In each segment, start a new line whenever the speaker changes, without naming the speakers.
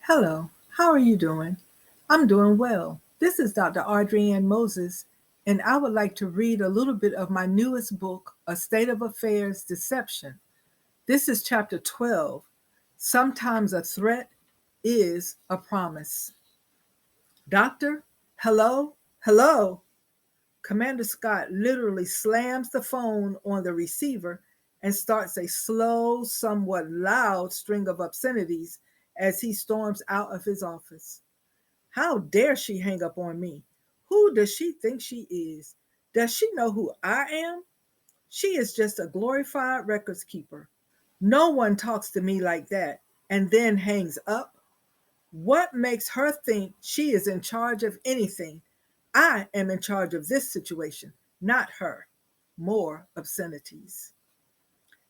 Hello, how are you doing? I'm doing well. This is Dr. Audrey-Ann Moses, and I would like to read a little bit of my newest book, A State of Affairs Deception. This is chapter 12. Sometimes a threat is a promise. Doctor, hello, hello. Commander Scott literally slams the phone on the receiver and starts a slow, somewhat loud string of obscenities as he storms out of his office. How dare she hang up on me? Who does she think she is? Does she know who I am? She is just a glorified records keeper. No one talks to me like that and then hangs up. What makes her think she is in charge of anything? I am in charge of this situation, not her. More obscenities.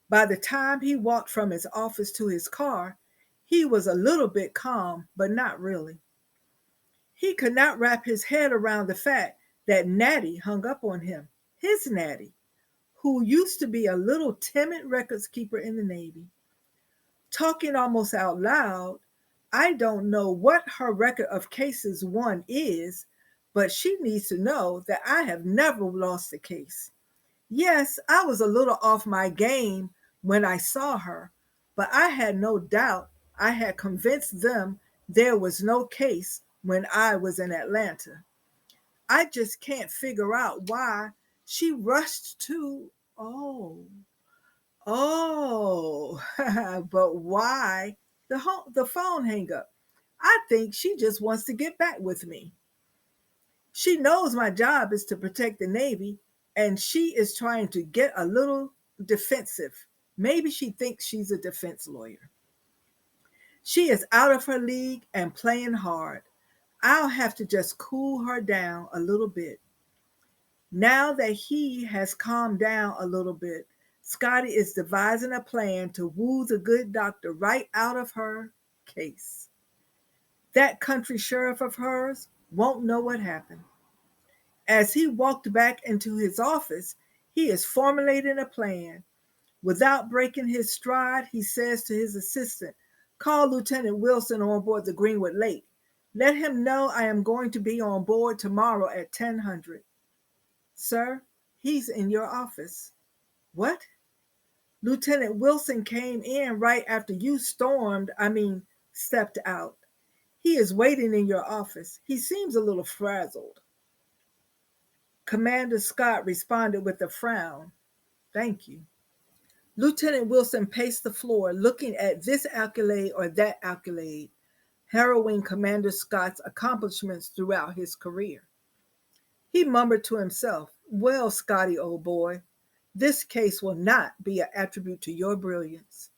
By the time he walked from his office to his car, he was a little bit calm, but not really. He could not wrap his head around the fact that Natty hung up on him, his Natty, who used to be a little timid records keeper in the Navy. Talking almost out loud, I don't know what her record of cases won is, but she needs to know that I have never lost a case. Yes, I was a little off my game when I saw her, but I had no doubt I had convinced them there was no case when I was in Atlanta. I just can't figure out why she rushed to, oh, oh, but why the phone hang up? I think she just wants to get back with me. She knows my job is to protect the Navy, and she is trying to get a little defensive. Maybe she thinks she's a defense lawyer. She is out of her league and playing hard. I'll have to just cool her down a little bit. Now that he has calmed down a little bit, Scotty is devising a plan to woo the good doctor right out of her case. That country sheriff of hers won't know what happened. As he walked back into his office, he is formulating a plan. Without breaking his stride, he says to his assistant, "Call Lieutenant Wilson on board the Greenwood Lake. Let him know I am going to be on board tomorrow at 1000. Sir, he's in your office." What? Lieutenant Wilson came in right after you stepped out. He is waiting in your office. He seems a little frazzled. Commander Scott responded with a frown. Thank you. Lieutenant Wilson paced the floor, looking at this accolade or that accolade, harrowing Commander Scott's accomplishments throughout his career. He murmured to himself, "Well, Scotty, old boy, this case will not be an attribute to your brilliance."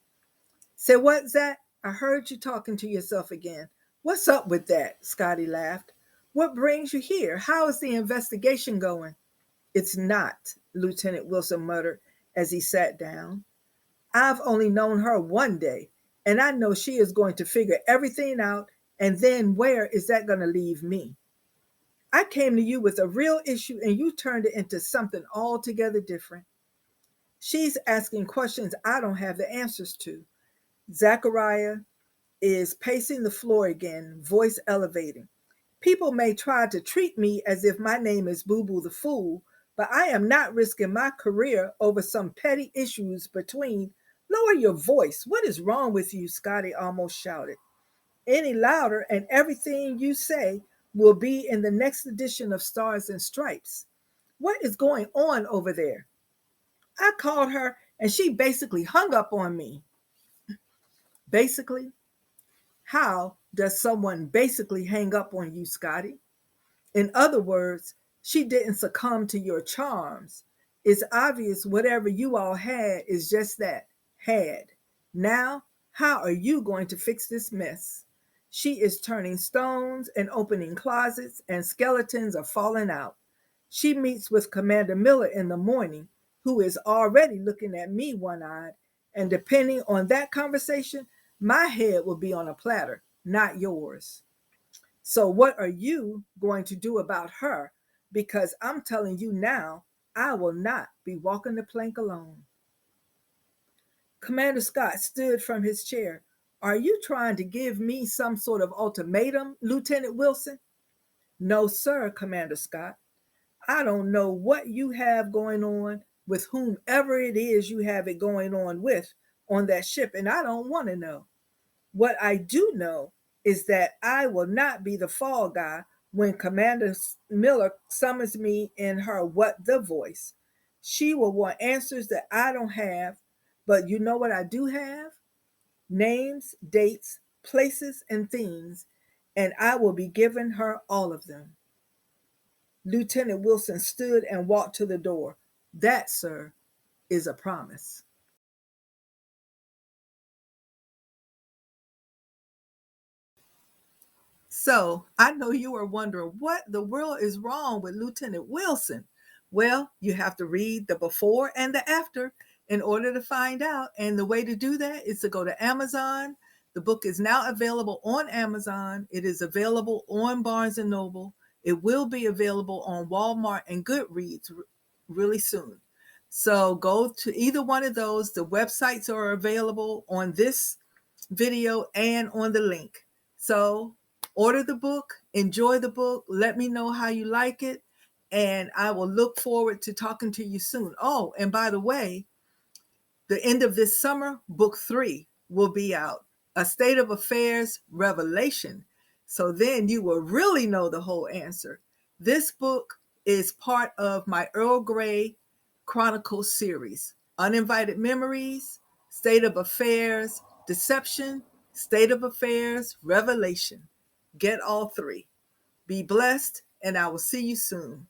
Say what, Zach? I heard you talking to yourself again. What's up with that? Scotty laughed. What brings you here? How is the investigation going? It's not, Lieutenant Wilson muttered as he sat down. I've only known her one day, and I know she is going to figure everything out, and then where is that going to leave me? I came to you with a real issue, and you turned it into something altogether different. She's asking questions I don't have the answers to. Zachariah is pacing the floor again, voice elevating. People may try to treat me as if my name is Boo Boo the Fool, but I am not risking my career over some petty issues between. Lower your voice. What is wrong with you? Scotty almost shouted. Any louder, and everything you say will be in the next edition of Stars and Stripes. What is going on over there? I called her, and she basically hung up on me. Basically? How does someone basically hang up on you, Scotty? In other words, she didn't succumb to your charms. It's obvious whatever you all had is just that, had. Now, how are you going to fix this mess? She is turning stones and opening closets, and skeletons are falling out. She meets with Commander Miller in the morning, who is already looking at me one eyed, and depending on that conversation, my head will be on a platter, not yours. So, what are you going to do about her? Because I'm telling you now, I will not be walking the plank alone. Commander Scott stood from his chair. Are you trying to give me some sort of ultimatum, Lieutenant Wilson? No, sir, Commander Scott. I don't know what you have going on with whomever it is you have it going on with on that ship, and I don't want to know. What I do know is that I will not be the fall guy when Commander Miller summons me in her what the voice. She will want answers that I don't have, but you know what I do have? Names, dates, places, and things, and I will be giving her all of them. Lieutenant Wilson stood and walked to the door. That, sir, is a promise. So I know you are wondering what the world is wrong with Lieutenant Wilson. Well, you have to read the before and the after in order to find out. And the way to do that is to go to Amazon. The book is now available on Amazon. It is available on Barnes and Noble. It will be available on Walmart and Goodreads really soon. So go to either one of those. The websites are available on this video and on the link. So order the book, enjoy the book, let me know how you like it, and I will look forward to talking to you soon. Oh, and by the way, the end of this summer, book 3 will be out, A State of Affairs Revelation. So then you will really know the whole answer. This book is part of my Earl Grey Chronicles series, Uninvited Memories, State of Affairs, Deception, State of Affairs, Revelation. Get all 3. Be blessed, and I will see you soon.